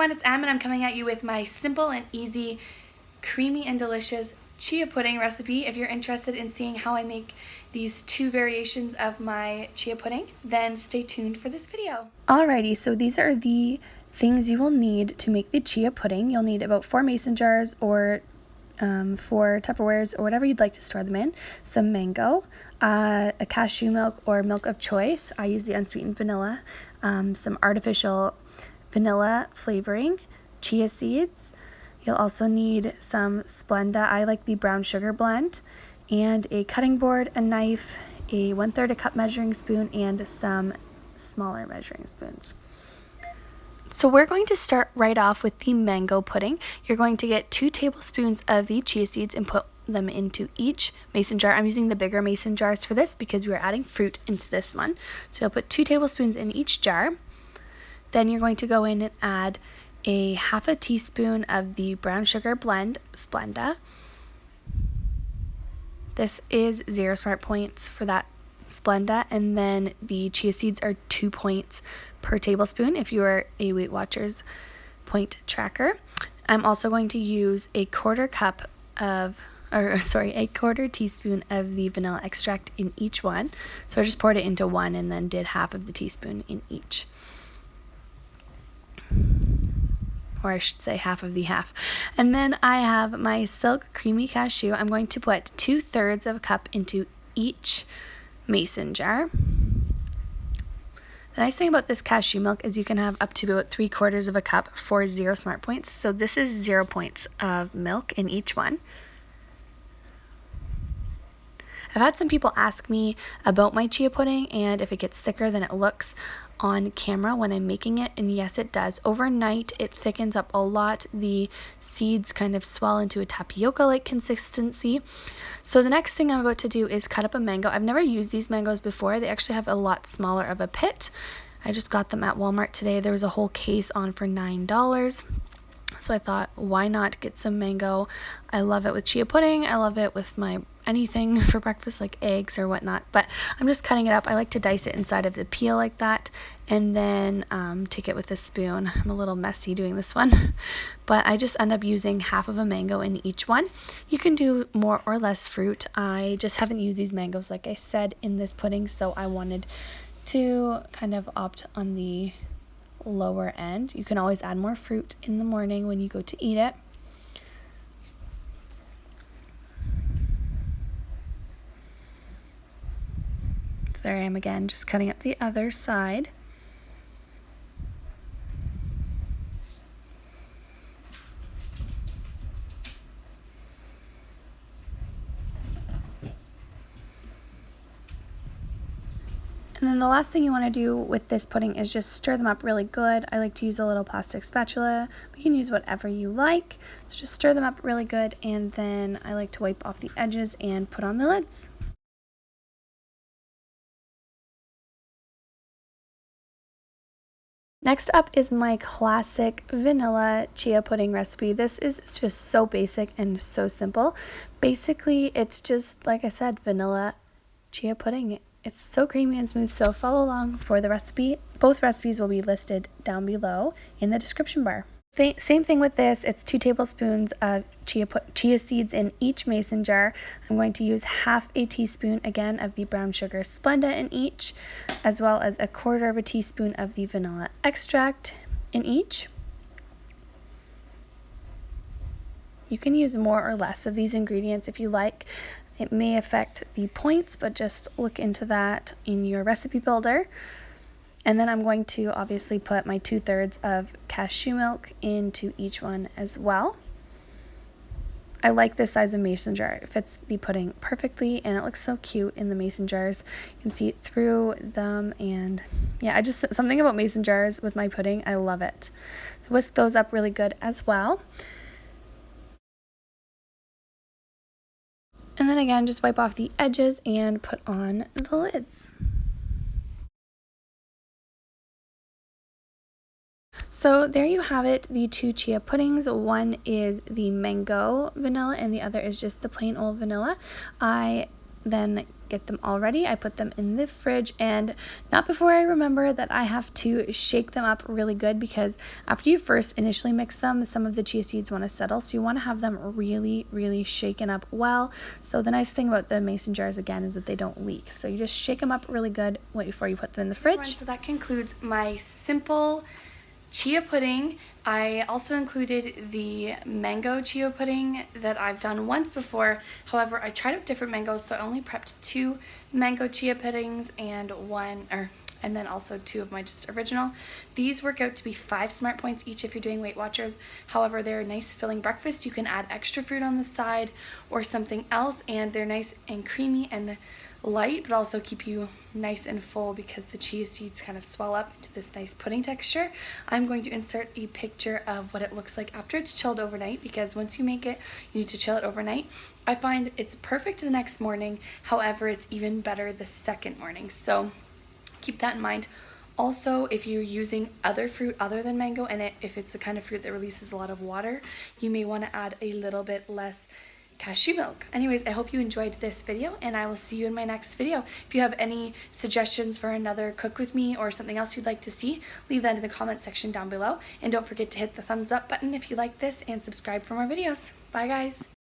everyone, it's Em and I'm coming at you with my simple and easy, creamy and delicious chia pudding recipe. If you're interested in seeing how I make these two variations of my chia pudding, then stay tuned for this video. Alrighty, so these are the things you will need to make the chia pudding. You'll need about 4 mason jars or 4 Tupperwares or whatever you'd like to store them in, some mango, a cashew milk or milk of choice. I use the unsweetened vanilla, some artificial vanilla flavoring, chia seeds. You'll also need some Splenda. I like the brown sugar blend, and a cutting board, a knife, a 1/3 a cup measuring spoon, and some smaller measuring spoons. So we're going to start right off with the mango pudding. You're going to get 2 tablespoons of the chia seeds and put them into each mason jar. I'm using the bigger mason jars for this because we're adding fruit into this one. So you'll put 2 tablespoons in each jar. Then you're going to go in and add a 1/2 teaspoon of the brown sugar blend, Splenda. This is 0 smart points for that Splenda, and then the chia seeds are 2 points per tablespoon if you are a Weight Watchers point tracker. I'm also going to use a 1/4 teaspoon of the vanilla extract in each one. So I just poured it into one and then did 1/2 of the teaspoon in each. Or I should say 1/2 of the 1/2. And then I have my silk creamy cashew. I'm going to put 2/3 of a cup into each mason jar. The nice thing about this cashew milk is you can have up to about 3/4 of a cup for 0 smart points. So this is 0 points of milk in each one. I've had some people ask me about my chia pudding and if it gets thicker than it looks on camera when I'm making it, and yes, it does. Overnight it thickens up a lot. The seeds kind of swell into a tapioca-like consistency. So the next thing I'm about to do is cut up a mango. I've never used these mangoes before. They actually have a lot smaller of a pit. I just got them at Walmart today. There was a whole case on for $9. So I thought, why not get some mango? I love it with chia pudding. I love it with my anything for breakfast, like eggs or whatnot. But I'm just cutting it up. I like to dice it inside of the peel like that, and then take it with a spoon. I'm a little messy doing this one, but I just end up using 1/2 of a mango in each one. You can do more or less fruit. I just haven't used these mangoes, like I said, in this pudding, so I wanted to kind of opt on the lower end. You can always add more fruit in the morning when you go to eat it. So there I am again, just cutting up the other side. And then the last thing you want to do with this pudding is just stir them up really good. I like to use a little plastic spatula, but you can use whatever you like. So just stir them up really good, and then I like to wipe off the edges and put on the lids. Next up is my classic vanilla chia pudding recipe. This is just so basic and so simple. Basically, it's just, like I said, vanilla chia pudding. It's so creamy and smooth, so follow along for the recipe. Both recipes will be listed down below in the description bar. Same thing with this. It's 2 tablespoons of chia seeds in each mason jar. I'm going to use 1/2 teaspoon again of the brown sugar Splenda in each, as well as 1/4 teaspoon of the vanilla extract in each. You can use more or less of these ingredients if you like. It may affect the points, but just look into that in your recipe builder. And then I'm going to obviously put my 2/3 of cashew milk into each one as well. I like this size of mason jar. It fits the pudding perfectly, and it looks so cute in the mason jars. You can see it through them, and yeah, something about mason jars with my pudding, I love it. So whisk those up really good as well. And then again, just wipe off the edges and put on the lids. So there you have it, the 2 chia puddings. One is the mango vanilla and the other is just the plain old vanilla. I then get them all ready. I put them in the fridge, and not before I remember that I have to shake them up really good, because after you first initially mix them, some of the chia seeds want to settle, so you want to have them really shaken up well. So the nice thing about the mason jars again is that they don't leak, so you just shake them up really good before you put them in the fridge. So that concludes my simple chia pudding. I also included the mango chia pudding that I've done once before. However, I tried out different mangoes, so I only prepped 2 mango chia puddings and then also 2 of my just original. These work out to be 5 smart points each if you're doing Weight Watchers. However, they're a nice filling breakfast. You can add extra fruit on the side or something else, and they're nice and creamy and light, but also keep you nice and full because the chia seeds kind of swell up into this nice pudding texture. I'm going to insert a picture of what it looks like after it's chilled overnight, because once you make it, you need to chill it overnight. I find it's perfect the next morning. However, it's even better the second morning. So keep that in mind. Also, if you're using other fruit other than mango, and if it's the kind of fruit that releases a lot of water, you may want to add a little bit less cashew milk. Anyways, I hope you enjoyed this video, and I will see you in my next video. If you have any suggestions for another cook with me or something else you'd like to see, leave that in the comment section down below. And don't forget to hit the thumbs up button if you like this, and subscribe for more videos. Bye guys!